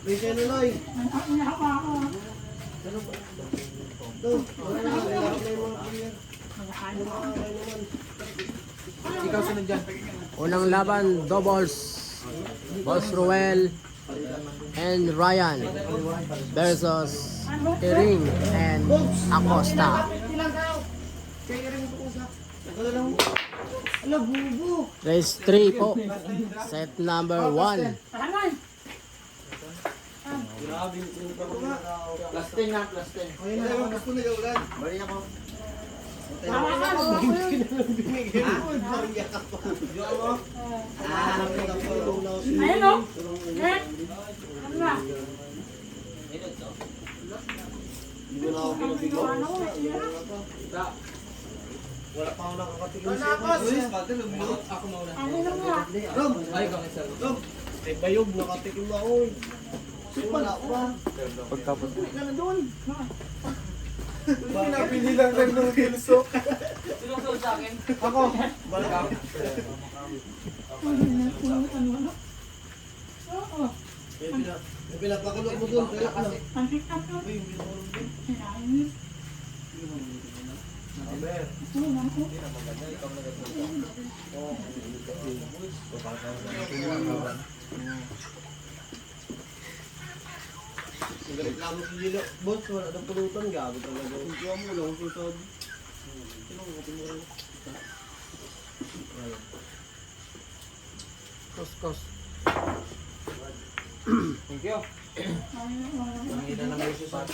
May siya na Noy. Ikaw sunod dyan. Unang laban, doubles. Boss Ruel and Ryan versus Iring and Acosta. Race 3 po. Set number 1. Plastin na, plastin. Bari ako. Ayan o. Ano ba? Wala pa ako nakakatigil Ako mauna. Ano na nga? Ay, kami sir. May bayog, nakatikim na ako eh. Wala pa. Pagkapot. Pinapili lang ng noodles so. Sinong sold sa akin? Ako. Balik ako. Oo. May pinapakulog mo doon. Kaya kasi. Ang tiktak ko. Sinain. Oo, naku. Nagreklamo si Gila. Boss, wala nang pulutan. Gago talaga. Hindi mo lang kung sasabi. Sino ang kapin mo rin? Kos. Thank you. Pangina na may susat.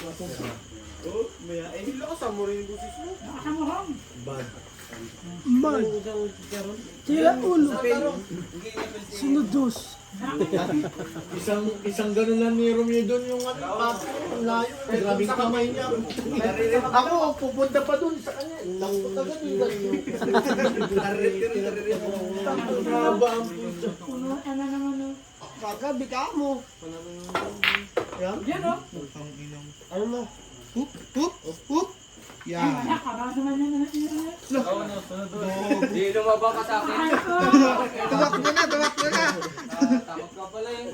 Oh, may ay hila ka sa mo rin yung busis mo. Nakasamuhong. Bad. Man, Isang karon. tira ulo. Sunod dos. Isang ganun lang ni Romeo doon yung ano, papo, ang layo. Grabing kamay niya. Ako, pupunta pa doon sa kanya. Nakuta ganun. Haba ang puso. Puno, ano naman o. Kagabi ka mo. Yan. Yan o. Ano mo? Hup. Ay, Yan. wala ka. Baka naman na natira. Di lumaba ka sa akin. Ay, ko. Tawak mo na. Takot ka pala eh.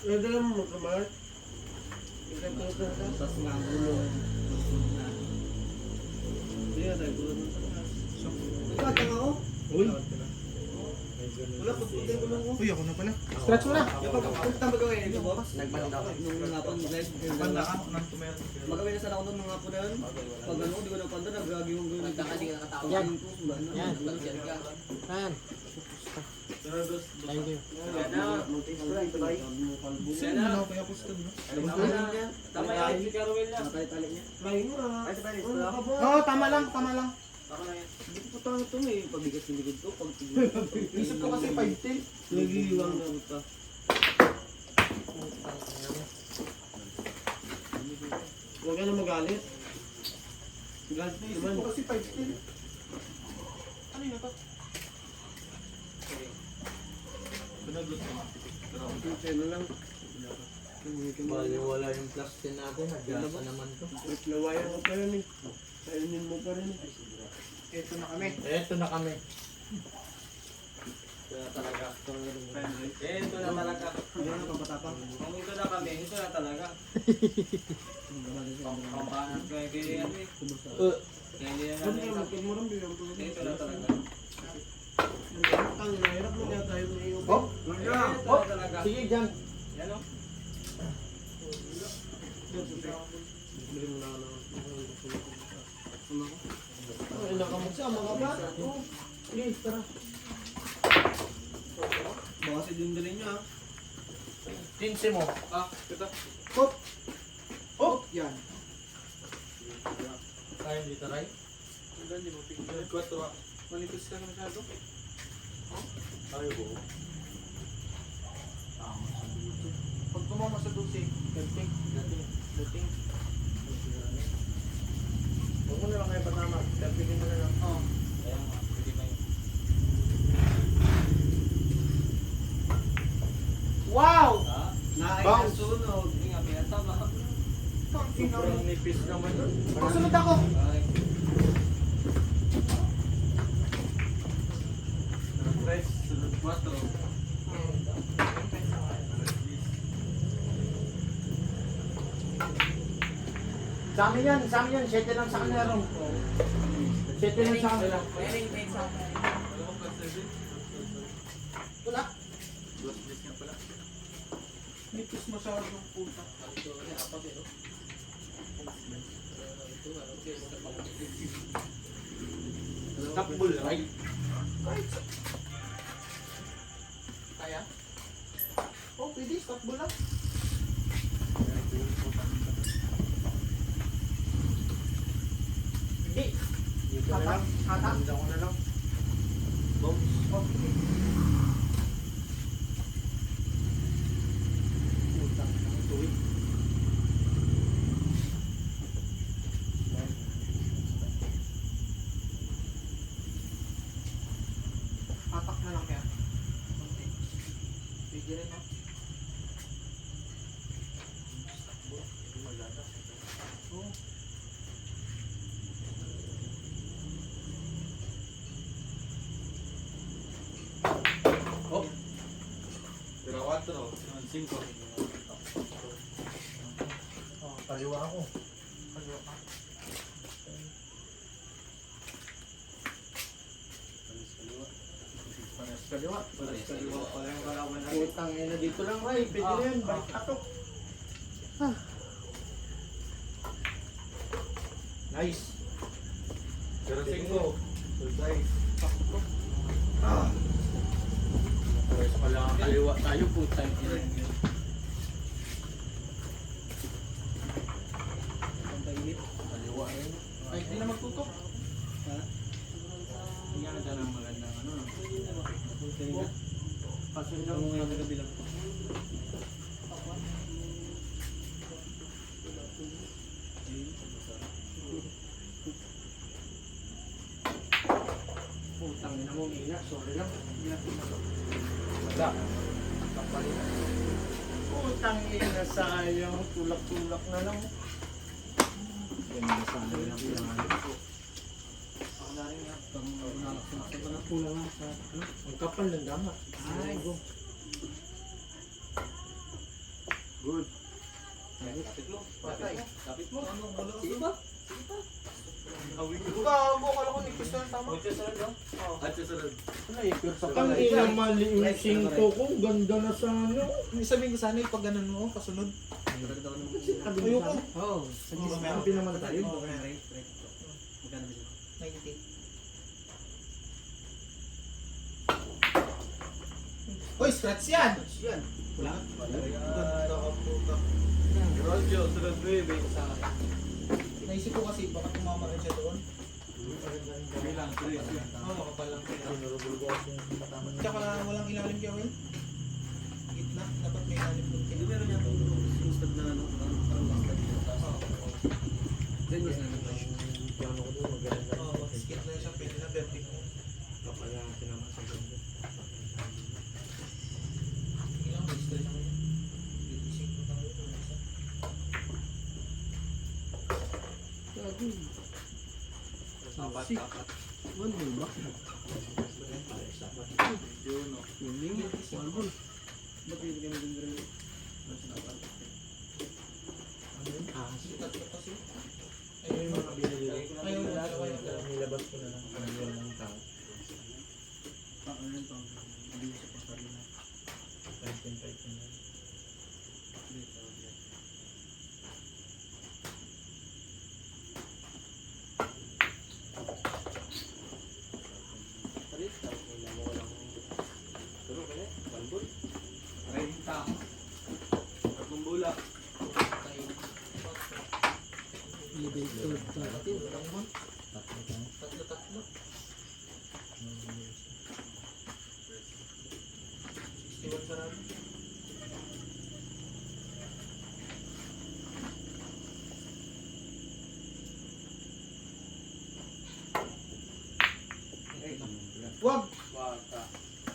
Ano dala mo kamar? Tas nga gulo. Iya, tayo gulo ng tatas. Nagkatang ako? Uy. Wala, pagpunta ko lang ako. Uy, ako na pala. Scratch mo na. Punta magawin ito, boss. Nagbanda ka. Nung hapon, guys. Banda ka, nang tumero. Magawin na sana ako nung hapon na yun. Pag ano, di ko na panda, nagragi yung gawin. Nagdaka, di ka nakatawag. Yan. Yan. Yan. Thank you. Sino na ako kaya pustod, no? Tama yan, si Carwell na. Matali-tali niya. Lain mo ah. Ay, tali. Oo, tama lang. Hindi ko pa tayo ito, may pabigat yung likod ko. Pag Isip ko kasi 5-10. Nagiiwang na ito. Huwag ka na magalit. Galit na isip ko kasi 5-10. Ano yun ito? Ano lang. Wala yung plastin natin. Nagyasa naman to. Nawayan ko pa rin eh. Kainin mo pa rin eh. Ito na kami. Ito na talaga. Ito na talaga. Ano na pampatapang? Kung ito na kami, ito na talaga. Pampanan ko yung kaya ano eh. Kaya hindi na natin. Ito na talaga. Ang hirap mo kaya tayo may iubo. Ito na talaga. Sige, dyan. Yan o. Bili mo na ako. Ay, nakamugsama ka ba? Sige, tara. baka si Dundalin niya. 15 mo. Ito. Hop! Hop! Yan. Kaya dito, Ray? Hindi mo picture. 4. Manipis ka na masyado. Ay, oo. Pag tumama sa 12, dating. Huwag mo na lang kayo patama. Dating mo na lang. Oo. Kaya nga, pwede na yun. Wow! Ha? Naay Bounce. ng sunog. Hindi nga, pinatap. Sobrang nipis naman nun. Susunod ako. Tres, sunod 4. Sa amin yan, 7 lang sa kanila ron. 7 lang sa kanila. Wala. Nipis masyadong puta. Top bull, right? Kaya? Oh, pwede. Stop bull lang. Hindi. Dito na lang. Handa ko na lang. Bones. Okay. Putang ng tuwid. Hatak na lang kaya. Pwede rin ha. Oh. Oh. Pero 4, 5. Oh, kaliwa ako. Kaliwa ka. Panas kaliwa. Pares kaliwa pala yung kalaban natin. Putang ina dito lang, Ray. Pwede na yan. Balik atok. Nice. Pero 5. Sultay. Ah. Pares pala ang kaliwa tayo. Putang ina. Pampainit. Kaliwa yun. Ay, hindi na magtutok. Ha? Tingnan na dyan ang magandang ano. Pasok Ang lang. mga nagabilang. Putang ina mo, ina. Sorry lang. Wala. Kapalit. Putang ina, sayang. Tulak-tulak na lang. Ganyan sa ano lang pinangalit ko. Ako na rin yan. Pang nalaksan ko na. Kulang nga sa ano. Ang kapal ng dama. Ay. Good. Kapit mo. Patay. Kapit mo. Ano? Wala ka. Sige ba? Awig ko. Gago. Kala ko nipis na tama. Magkasunod no? At susunod. Ano eh, pero sa ang ina mali yung singko ko. Ganda na sa ano. Sabihin ko sana yung pag ganun mo, kasunod. Sabi mo Ayoko. sa Oo. sabi naman tayo. Magkano ba siya? 90. Oy, scratch yan! Yan. Wala? Ganda ka puta. Rojo, sunod 9. Naisip ko kasi baka tumama rin siya doon. Bilang 3. Oo, makapal lang siya. Sinurubul ko kasi yung patama na. Tsaka walang ilalim kaya, Will? Gitna, dapat may ilalim doon. Hindi meron yan. Instant na ano. Parang basket. Ganyan na naman. Yung piano ko doon, maganda. Oo, skit na siya, pwede na vertical. Kapal lang sinama sa ganda. Ilang may straight naman yan. Gigising ko tayo doon isa. Apat. Ano ba? Yun no. Hindi. Warbol. Ba't hindi kami doon rin? Ano yun? Tatlo kasi. Ayun yung mga binili. Ayun, dalawa yung dalawa. Nilabas ko na lang. Karamihan ng tao. Ano yun to? Hindi ko sa pasari na. 5.5 na. Tatlong bola. Level 2. Tatlo. 61 sarado. Wag! Bata.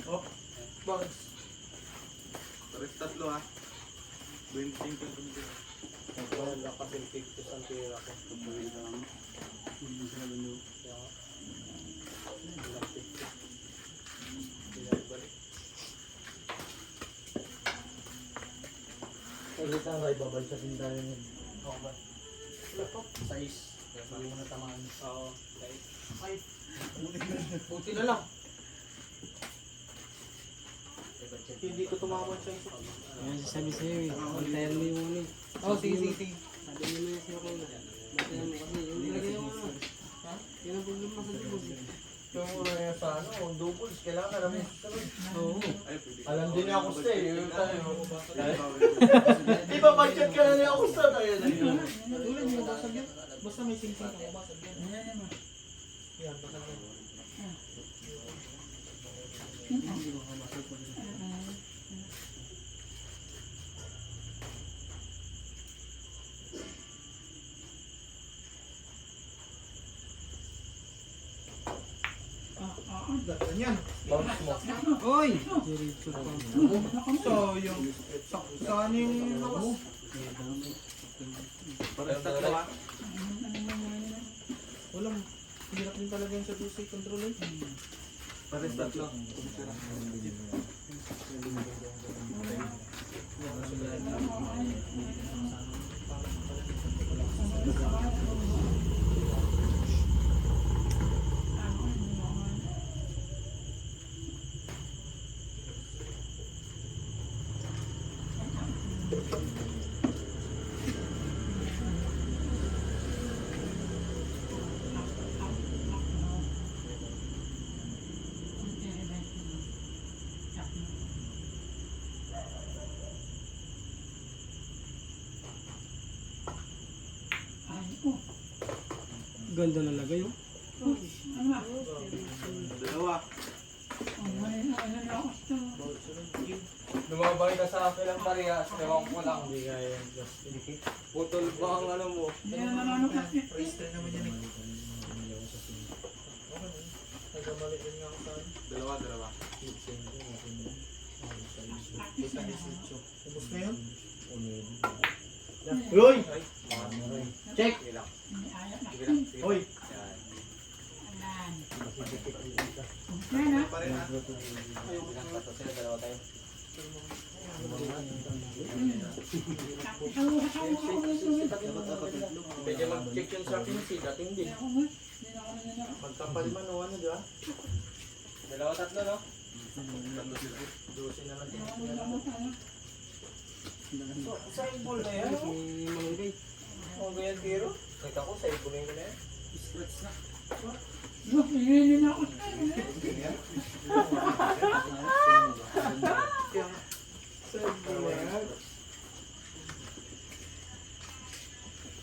Oh, bounce. Pares tatlo ha. 25 yung kumita. Nakasilpik ang pera ko. Kailit ang ray, babal sa tindahan yun. Oo ba? Size. Hindi mo natamaan. Oo. Ay, buti na lang. Hindi ko tumawan siya. Ayan, sabi sa'yo eh. Antayan mo yung ano eh. Oh, sige. Sabi mo na sa'yo kayo. Antayan mo kasi yung nilagay yung ano. Ha? Yan ang problema sa libog eh. Yung una sa ano, doubles, kailangan alam mo. Oo. Alam din niya ako stay. Yung tayo. Di ba budget ka na niya ako sa tayo na yun? Tulad yung mabasag yan. Basta may sing-sing kang mabasag yan. Yan, basag yan. Ganyan. Bounce mo. Oy! Diretso pa. So, yung saan yung labas? Parang tatlo ah. Walang, hirap din talaga yung sa 2C control eh. Parang tatlo. Ganda na lagay oh. Dalawa. Ano Lumabay ka sa akin ang parehas. Ewan ko lang. Hindi kaya just indicate. Putol pa ang ano mo. Register naman yan eh. Nagkamali din nga ako sa akin. Dalawa. Kita 18. Ubus na yun? Uy! Check. Uy! Parin na. Dalawa tayo. Pwede mag-check yun sa akin si dating din. Magkapaliman o ano, di ba? Dalawa tatlo no? Dosin na lang. Sa ibol na yan. Malagay. Ang ganyan tiro. Kita ko sa ibol na yan. Scratch na. Sa ibon na yan.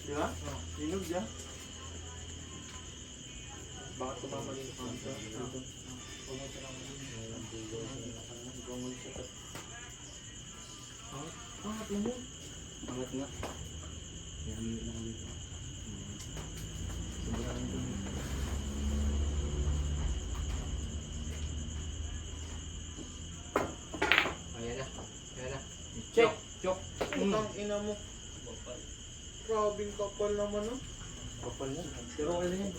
Di ba? Linog dyan. Baka tumamali yung kanto. Angat nga. Ayan na. Check! Chok. Utang ina mo. Grabing kapal naman no. Kapal mo. Pero okay lang yan.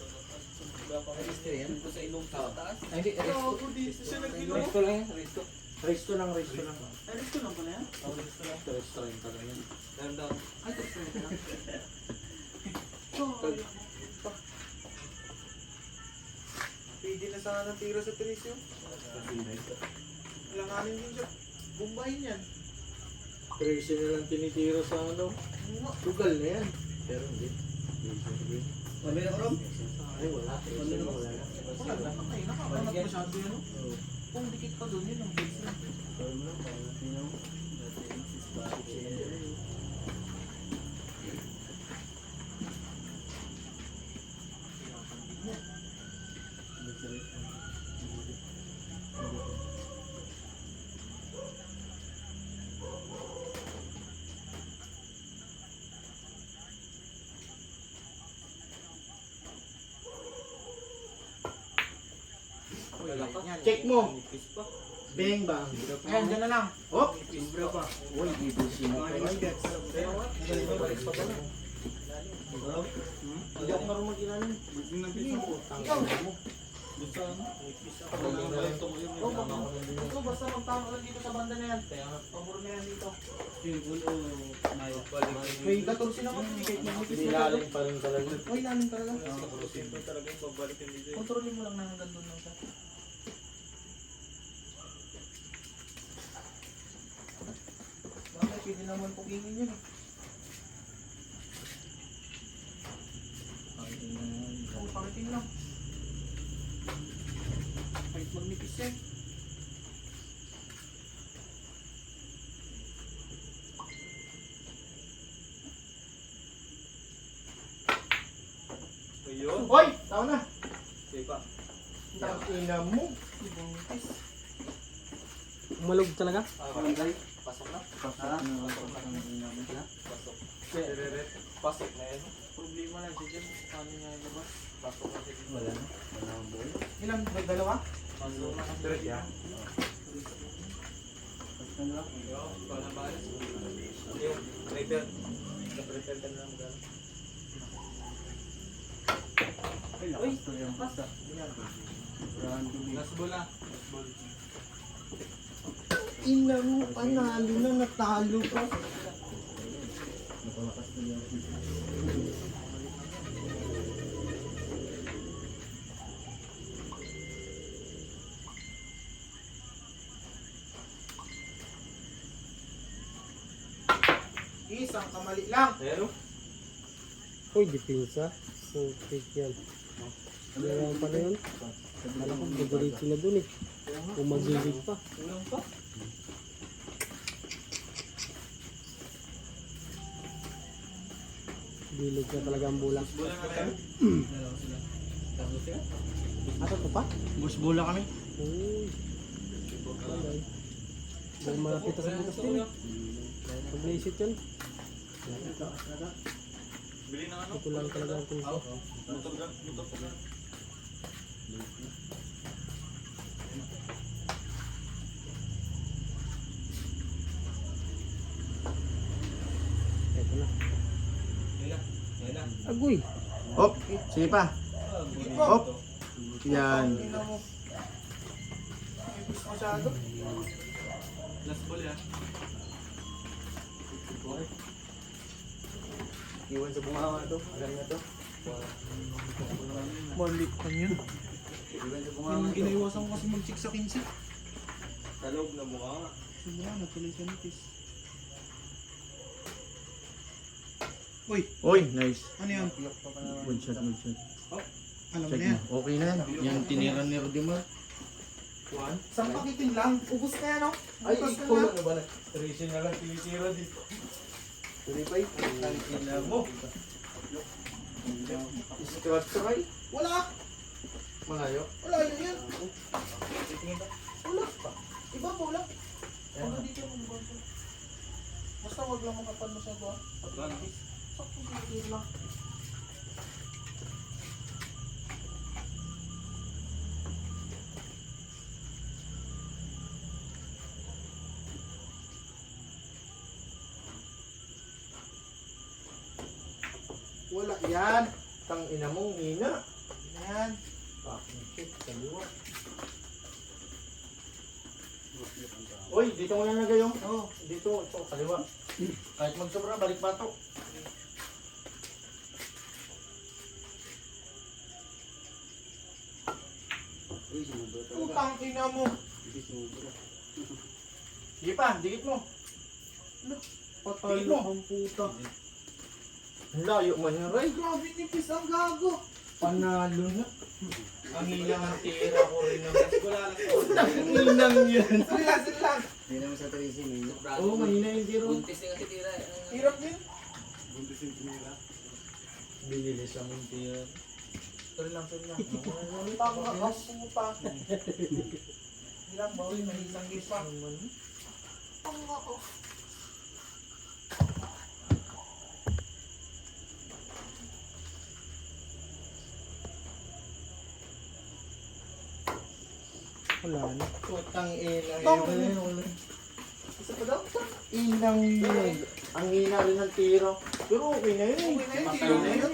Register yan. Dito sa ilong sa taas. Ay, hindi. Ako dito siya nag-ino. Resto lang yan. Resto. Resto lang, resto lang. Alis ko lang pala yan. Resto lang. Resto lang talaga yan. Meron daw. Ay, tapos na yan. Pwede na sana tira sa Trisyo. Langanin din siya. Bumbahin yan. Resto na lang tinitira sa ano. Sugal na yan. Pero hindi. Sabi na ko rin. Ay, wala. Resto na wala na. Wala na patay. Nakakanap masyado yan. No? Kung dikit pa doon yun ang base na. Check mo. Nipis pa. Bang bang. Ayan, dyan na lang. Oh! Sobra pa. Uy, ibusin mo pa. Hindi ako marunong mag-ilalim. Ikaw. Ito, basta magtama ka lang dito sa banda na yan. Pabor na yan dito. May 14 naman. Nilalim pa rin talaga. May ilalim talaga. Kontrolin mo lang na hanggang doon lang siya. Bakit? Pwede naman pugingin yun eh. Oh, pakitin lang. Kahit magnipis yan. Ayun. Hoy! Tao na! Sige pa. Ang ina mo. Ibang nipis. Umalog talaga? Pasok na. Pasok. Pasok na yan. Problema lang siya dyan. Paano niya ilabas? Pasok na siya. Wala na. Wala ang buhay. Ilan? May dalawa? Pasok na. Direct yan. Wala ba? Yung prepare. Prepare ka na lang magana. Uy! Basta. Last ball na. Ina mo, panalo na, natalo pa. Napalakas na yan. Isang kamali lang. Pero? Uy, depensa. So, take yan. Ano yan pala yun? Kala ko, gagawin na dun eh. Kung magigig pa. Kulang pa. Bilog na talaga ang bulang. Bola na tayo. Ato to pa? Bus bola kami. Uy. Balay. Dahil malapit sa butas din eh. Pag naisit yun, Bili na ano? ito lang talaga ang puso. Motor gun. Motor gun. Ito na. Yan na. Yan na. Agoy! Hop! Sige pa. Hop! Yan. Ina mo. Ipis masyado. Last ball yan. Iwan sa bungawa to. Alam na to. Malik ka niya. Iwan sa bungawa to. Ginaiwasan ko kasi mag-check sa 15. Talog na mukha nga. Sobra, natuloy sa nipis. Uy, Uy, nice. ano yan? Good shot, good shot. Alam mo Check na yan. mo. Okay na yan. Yung tinira ni Rodimar. Isang pakitin lang. Ubus na yan, oh. Ay, Ubus na ikaw yan. ano ba na? Tracy na lang tinitira dito. Tulipay. Ang ina mo. Scratch try. Wala. Malayo. Wala yun yan. Wala. Iba po wala. Huwag na dito yung bolso. Basta wag lang makapal masyado, ah. Sakto siguro lang. Wala yan. Tang ina mo, hina. Yan. Fucking shit, kaliwa. Uy, dito mo na lagay yung. Oh. Dito, ito, kaliwa. Kahit magsobra, balik pa to. Putang ina mo. Sige pa, dikit mo. Patay Dito. ang puta. Ang layo man yun, Ray. Grabe nipis ang gago. Panalo na. Ang hinang ang tira ko rin naman. Wala lang. Ang hinang yun. Sige lang, sige lang. Hindi naman sa Tracy, may Oo, mahina yung tiro. Buntis din kasi tira. Hirap din. Binili sa Montier. Sorry lang, sorry lang. Tama ka, puta. Hindi lang, bawi, may isang gis pa. Tama ko. Wala na. Putang ina. Tong! Isa pa daw? Inang yun. Ang hina rin ng tiro. Pero okay na yun. Okay na yun. Patay na yun.